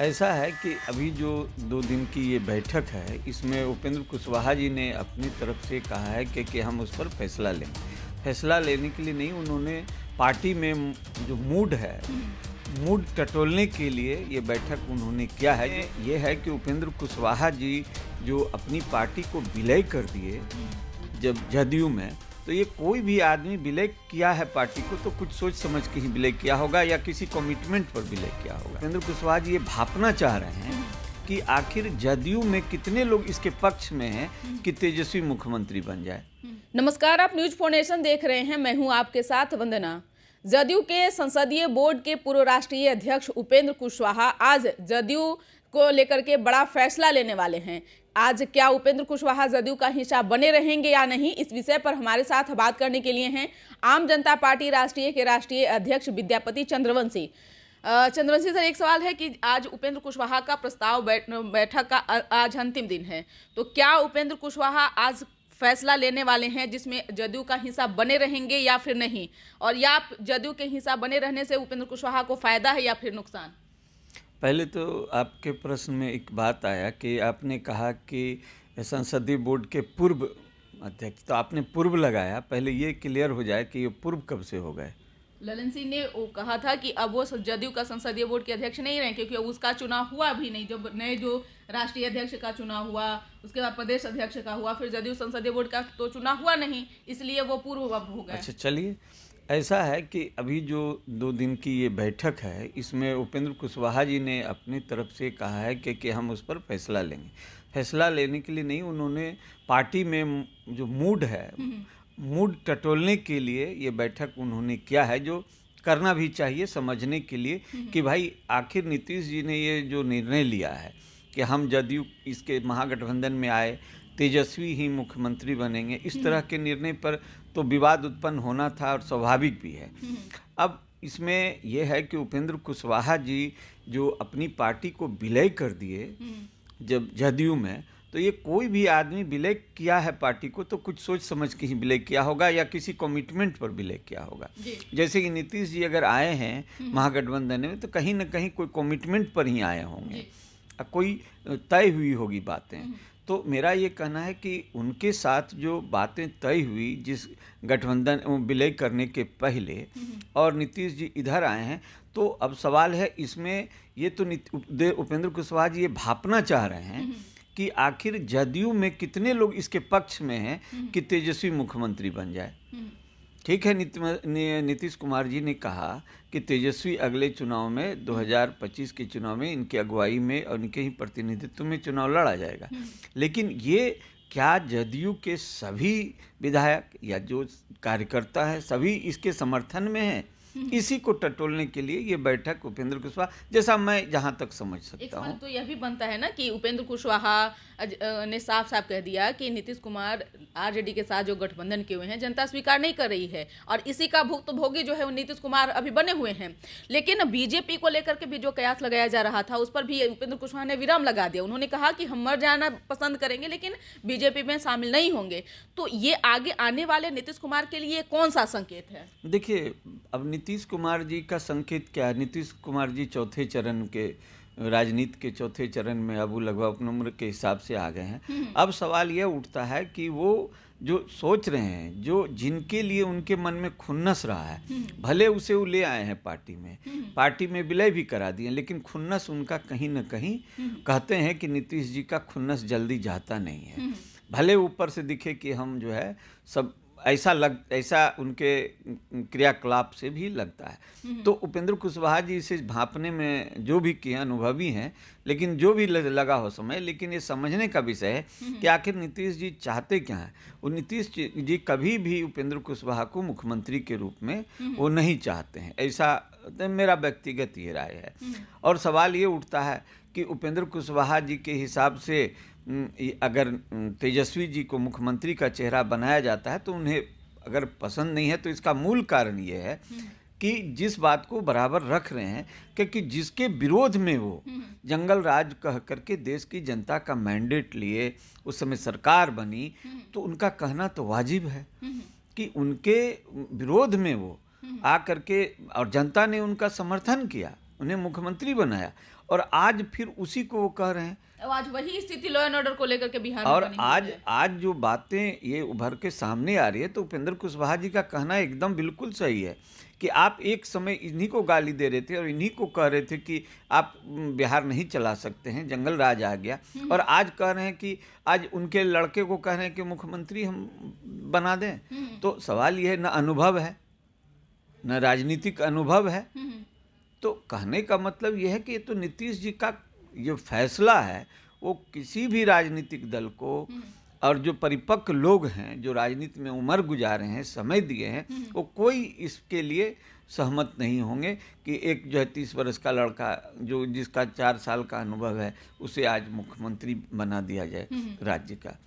ऐसा है कि अभी जो 2 दिन की ये बैठक है, इसमें उपेंद्र कुशवाहा जी ने अपनी तरफ से कहा है कि हम उस पर फैसला लेंगे। फैसला लेने के लिए नहीं, उन्होंने पार्टी में जो मूड है, मूड टटोलने के लिए ये बैठक उन्होंने किया है। ये है कि उपेंद्र कुशवाहा जी जो अपनी पार्टी को विलय कर दिए जब जदयू में, तो ये कोई भी आदमी विलय किया है पार्टी को तो कुछ सोच समझ के ही विलय किया होगा या किसी कमिटमेंट पर विलय किया होगा। उपेंद्र कुशवाहा जी ये भापना चाह रहे हैं कि आखिर जदयू में कितने लोग इसके पक्ष में हैं कि तेजस्वी मुख्यमंत्री बन जाए। नमस्कार, आप न्यूज फोनेशन देख रहे हैं। मैं हूं आपके साथ वंदना। जदयू के संसदीय बोर्ड के पूर्व राष्ट्रीय अध्यक्ष उपेंद्र कुशवाहा आज जदयू को लेकर के बड़ा फैसला लेने वाले हैं। आज क्या उपेंद्र कुशवाहा जदयू का हिस्सा बने रहेंगे या नहीं, इस विषय पर हमारे साथ बात करने के लिए हैं आम जनता पार्टी राष्ट्रीय के राष्ट्रीय अध्यक्ष विद्यापति चंद्रवंशी। चंद्रवंशी सर, एक सवाल है कि आज उपेंद्र कुशवाहा का प्रस्ताव बैठक का आज अंतिम दिन है, तो क्या उपेंद्र कुशवाहा आज फैसला लेने वाले हैं जिसमें जदयू का हिस्सा बने रहेंगे या फिर नहीं, और या जदयू के हिस्सा बने रहने से उपेंद्र कुशवाहा को फायदा है या फिर नुकसान? पहले तो आपके प्रश्न में एक बात आया कि आपने कहा कि संसदीय बोर्ड के पूर्व अध्यक्ष, तो आपने पूर्व लगाया। पहले ये क्लियर हो जाए कि ये पूर्व कब से हो गए। ललन सिंह ने वो कहा था कि अब वो जदयू का संसदीय बोर्ड के अध्यक्ष नहीं रहे क्योंकि उसका चुनाव हुआ भी नहीं। जब नए जो राष्ट्रीय अध्यक्ष का चुनाव हुआ, उसके बाद प्रदेश अध्यक्ष का हुआ, फिर जदयू संसदीय बोर्ड का तो चुनाव हुआ नहीं, इसलिए वो पूर्व अब हो गए। अच्छा, चलिए, ऐसा है कि अभी जो 2 दिन की ये बैठक है, इसमें उपेंद्र कुशवाहा जी ने अपनी तरफ से कहा है कि हम उस पर फैसला लेंगे। फैसला लेने के लिए नहीं, उन्होंने पार्टी में जो मूड है, मूड टटोलने के लिए ये बैठक उन्होंने किया है, जो करना भी चाहिए समझने के लिए कि भाई आखिर नीतीश जी ने ये जो निर्णय लिया है कि हम जदयू इसके महागठबंधन में आए, तेजस्वी ही मुख्यमंत्री बनेंगे, इस तरह के निर्णय पर तो विवाद उत्पन्न होना था और स्वाभाविक भी है। अब इसमें यह है कि उपेंद्र कुशवाहा जी जो अपनी पार्टी को विलय कर दिए जब जदयू में, तो ये कोई भी आदमी विलय किया है पार्टी को तो कुछ सोच समझ के ही विलय किया होगा या किसी कमिटमेंट पर विलय किया होगा। जैसे कि नीतीश जी अगर आए हैं महागठबंधन में तो कहीं ना कहीं कोई कमिटमेंट पर ही आए होंगे, कोई तय हुई होगी बातें। तो मेरा ये कहना है कि उनके साथ जो बातें तय हुई जिस गठबंधन विलय करने के पहले, और नीतीश जी इधर आए हैं, तो अब सवाल है इसमें ये तो उपेंद्र कुशवाहा जी ये भापना चाह रहे हैं कि आखिर जदयू में कितने लोग इसके पक्ष में हैं कि तेजस्वी मुख्यमंत्री बन जाए। ठीक है, नीतीश कुमार जी ने कहा कि तेजस्वी अगले चुनाव में 2025 के चुनाव में इनकी अगुवाई में और इनके ही प्रतिनिधित्व में चुनाव लड़ा जाएगा। लेकिन ये क्या जदयू के सभी विधायक या जो कार्यकर्ता है सभी इसके समर्थन में हैं? इसी को टटोलने के लिए ये बैठक उपेंद्र कुशवाहा, जैसा मैं जहाँ तक समझ सकता हूँ। तो यह भी बनता है ना कि उपेंद्र कुशवाहा ने साफ साफ कह दिया कि नीतीश कुमार आरजेडी के साथ जो गठबंधन किए हुए हैं जनता स्वीकार नहीं कर रही है, और इसी का भुक्तभोगी जो है वो नीतीश कुमार अभी बने हुए हैं। लेकिन बीजेपी को लेकर के भी जो कयास लगाया जा रहा था उस पर भी उपेंद्र कुशवाहा ने विराम लगा दिया। उन्होंने कहा कि हम मर जाना पसंद करेंगे लेकिन बीजेपी में शामिल नहीं होंगे। तो ये आगे आने वाले नीतीश कुमार के लिए कौन सा संकेत है? देखिए, अब नीतीश कुमार जी का संकेत क्या है? नीतीश कुमार जी चौथे चरण के राजनीति के चौथे चरण में अब लगभग अपनी उम्र के हिसाब से आ गए हैं। अब सवाल यह उठता है कि वो जो सोच रहे हैं, जो जिनके लिए उनके मन में खुन्नस रहा है, भले उसे वो ले आए हैं पार्टी में विलय भी करा दिए, लेकिन खुन्नस उनका कहीं ना कहीं, कहते हैं कि नीतीश जी का खुन्नस जल्दी जाता नहीं है। भले ऊपर से दिखे कि हम जो है सब ऐसा उनके क्रियाकलाप से भी लगता है। तो उपेंद्र कुशवाहा जी इसे भांपने में जो भी किए अनुभवी हैं, लेकिन जो भी लगा हो समय, लेकिन ये समझने का विषय है कि आखिर नीतीश जी चाहते क्या हैं। वो नीतीश जी कभी भी उपेंद्र कुशवाहा को मुख्यमंत्री के रूप में वो नहीं चाहते हैं, ऐसा तो मेरा व्यक्तिगत ये राय है। और सवाल ये उठता है कि उपेंद्र कुशवाहा जी के हिसाब से अगर तेजस्वी जी को मुख्यमंत्री का चेहरा बनाया जाता है तो उन्हें अगर पसंद नहीं है, तो इसका मूल कारण ये है कि जिस बात को बराबर रख रहे हैं, क्योंकि जिसके विरोध में वो जंगल राज कह करके देश की जनता का मैंडेट लिए उस समय सरकार बनी, तो उनका कहना तो वाजिब है कि उनके विरोध में वो आ करके, और जनता ने उनका समर्थन किया, उन्हें मुख्यमंत्री बनाया, और आज फिर उसी को वो कह रहे हैं। अब आज वही स्थिति लॉ एंड ऑर्डर को लेकर के बिहार में और बनी हुई है। आज जो बातें ये उभर के सामने आ रही है, तो उपेंद्र कुशवाहा जी का कहना एकदम बिल्कुल सही है कि आप एक समय इन्हीं को गाली दे रहे थे और इन्हीं को कह रहे थे कि आप बिहार नहीं चला सकते हैं, जंगल राज आ गया, और आज कह रहे हैं कि आज उनके लड़के को कह रहे हैं कि मुख्यमंत्री हम बना दें। तो सवाल यह है, न अनुभव है न राजनीतिक अनुभव है। तो कहने का मतलब यह है कि ये तो नीतीश जी का जो फैसला है वो किसी भी राजनीतिक दल को, और जो परिपक्व लोग हैं जो राजनीति में उम्र गुजारे हैं, समय दिए हैं, वो कोई इसके लिए सहमत नहीं होंगे कि एक जो है 30 वर्ष का लड़का जो जिसका 4 साल का अनुभव है उसे आज मुख्यमंत्री बना दिया जाए राज्य का।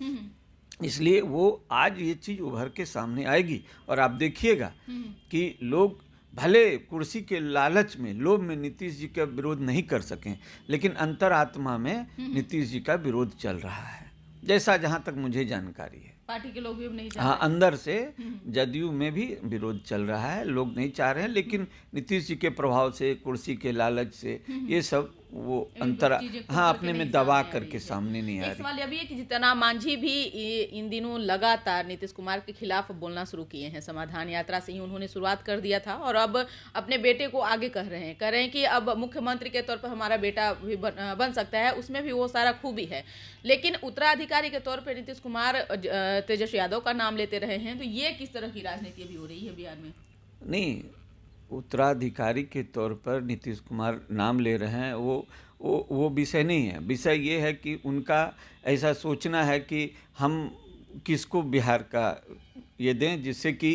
इसलिए वो आज ये चीज़ उभर के सामने आएगी, और आप देखिएगा कि लोग भले कुर्सी के लालच में, लोभ में नीतीश जी का विरोध नहीं कर सकें, लेकिन अंतरात्मा में नीतीश जी का विरोध चल रहा है, जैसा जहाँ तक मुझे जानकारी है। पार्टी के लोग भी अब नहीं चाह हाँ, अंदर से जदयू में भी विरोध चल रहा है, लोग नहीं चाह रहे हैं, लेकिन नीतीश जी के प्रभाव से, कुर्सी के लालच से ये सब वो हाँ अपने में दबा करके सामने नहीं आ एक रही। सवाल अभी है कि जितना मांझी भी इन दिनों लगातार नीतीश कुमार के खिलाफ बोलना शुरू किए हैं। समाधान यात्रा से ही उन्होंने शुरुआत कर दिया था और अब अपने बेटे को आगे कह रहे हैं कि अब मुख्यमंत्री के तौर पर हमारा बेटा भी बन सकता है, उसमें भी वो सारा खूबी है। लेकिन उत्तराधिकारी के तौर पर नीतीश कुमार तेजस्वी यादव का नाम लेते रहे हैं, तो ये किस तरह की राजनीति अभी हो रही है बिहार में? नहीं, उत्तराधिकारी के तौर पर नीतीश कुमार नाम ले रहे हैं, वो विषय नहीं है। विषय ये है कि उनका ऐसा सोचना है कि हम किसको बिहार का ये दें, जिससे कि,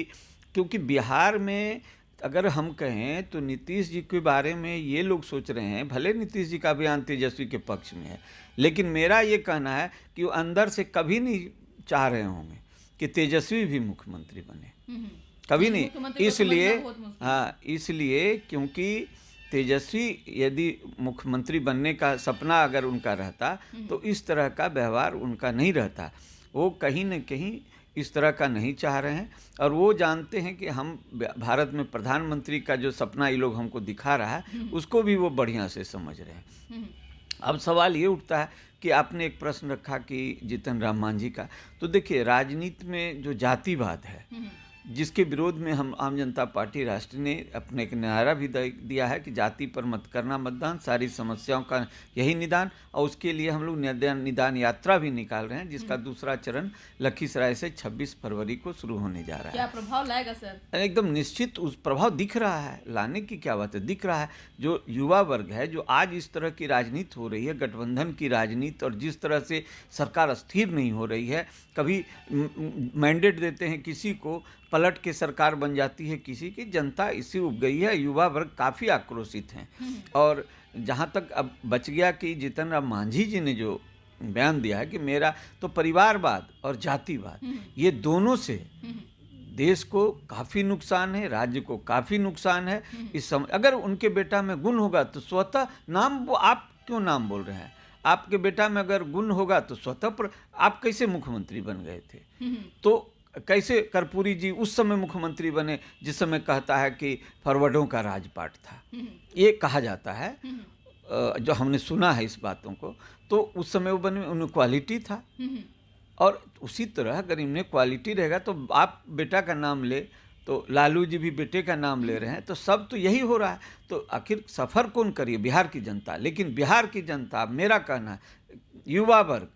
क्योंकि बिहार में अगर हम कहें तो नीतीश जी के बारे में ये लोग सोच रहे हैं, भले नीतीश जी का बयान तेजस्वी के पक्ष में है, लेकिन मेरा ये कहना है कि वो अंदर से कभी नहीं चाह रहे होंगे कि तेजस्वी भी मुख्यमंत्री बने, कभी नहीं। इसलिए हाँ, इसलिए क्योंकि तेजस्वी यदि मुख्यमंत्री बनने का सपना अगर उनका रहता तो इस तरह का व्यवहार उनका नहीं रहता। वो कहीं न कहीं इस तरह का नहीं चाह रहे हैं, और वो जानते हैं कि हम भारत में प्रधानमंत्री का जो सपना ये लोग हमको दिखा रहा है उसको भी वो बढ़िया से समझ रहे हैं। अब सवाल ये उठता है कि आपने एक प्रश्न रखा कि जीतन राम मांझी का, तो देखिए राजनीति में जो जातिवाद है जिसके विरोध में हम आम जनता पार्टी राष्ट्र ने अपने एक नारा भी दिया है कि जाति पर मत करना मतदान, सारी समस्याओं का यही निदान, और उसके लिए हम लोग निदान यात्रा भी निकाल रहे हैं, जिसका दूसरा चरण लखीसराय से 26 फरवरी को शुरू होने जा रहा है। क्या प्रभाव लाएगा सर? एकदम निश्चित उस प्रभाव दिख रहा है, लाने की क्या बात है, दिख रहा है। जो युवा वर्ग है, जो आज इस तरह की राजनीति हो रही है, गठबंधन की राजनीति, और जिस तरह से सरकार स्थिर नहीं हो रही है, कभी मैंडेट देते हैं किसी को, पलट के सरकार बन जाती है किसी की, जनता इससे उब गई है, युवा वर्ग काफ़ी आक्रोशित हैं। और जहाँ तक अब बच गया कि जीतन राम मांझी जी ने जो बयान दिया है कि मेरा तो परिवारवाद और जातिवाद, ये दोनों से देश को काफ़ी नुकसान है, राज्य को काफ़ी नुकसान है। इस समय अगर उनके बेटा में गुण होगा तो स्वतः नाम, वो आप क्यों नाम बोल रहे हैं, आपके बेटा में अगर गुण होगा तो स्वतः आप कैसे मुख्यमंत्री बन गए थे? तो कैसे कर्पूरी जी उस समय मुख्यमंत्री बने जिस समय कहता है कि फॉरवर्डों का राजपाट था, ये कहा जाता है, जो हमने सुना है इस बातों को, तो उस समय वो बने, उनमें क्वालिटी था। और उसी तरह अगर इनमें क्वालिटी रहेगा तो आप बेटा का नाम ले, तो लालू जी भी बेटे का नाम ले रहे हैं, तो सब तो यही हो रहा है। तो आखिर सफ़र कौन करिए? बिहार की जनता। लेकिन बिहार की जनता, मेरा कहना है, युवा वर्ग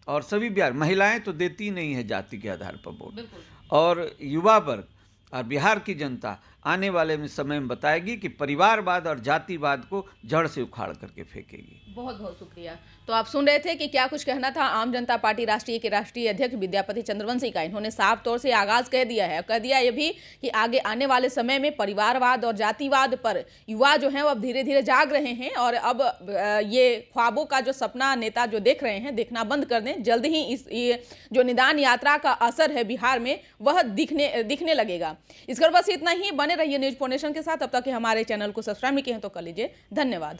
और सभी बिहार, महिलाएं तो देती नहीं है जाति के आधार पर वोट, और युवा वर्ग और बिहार की जनता आने वाले में समय में बताएगी कि परिवारवाद और जातिवाद को जड़ से उखाड़ करके फेंकेगी। बहुत बहुत शुक्रिया। तो आप सुन रहे थे कि क्या कुछ कहना था आम जनता पार्टी राष्ट्रीय के राष्ट्रीय अध्यक्ष विद्यापति चंद्रवंशी का। इन्होंने साफ तौर से आगाज कह दिया है, कह दिया ये भी कि आगे आने वाले समय में परिवारवाद और जातिवाद पर युवा जो हैं वो अब धीरे धीरे जाग रहे हैं, और अब ये ख्वाबों का जो सपना नेता जो देख रहे हैं, देखना बंद कर दें। जल्द ही ये जो निदान यात्रा का असर है बिहार में वह दिखने लगेगा। इस पर बस इतना ही। बने रहिए न्यूज फाउंडेशन के साथ। अब तक हमारे चैनल को सब्सक्राइब नहीं किए हैं तो कर लीजिए। धन्यवाद।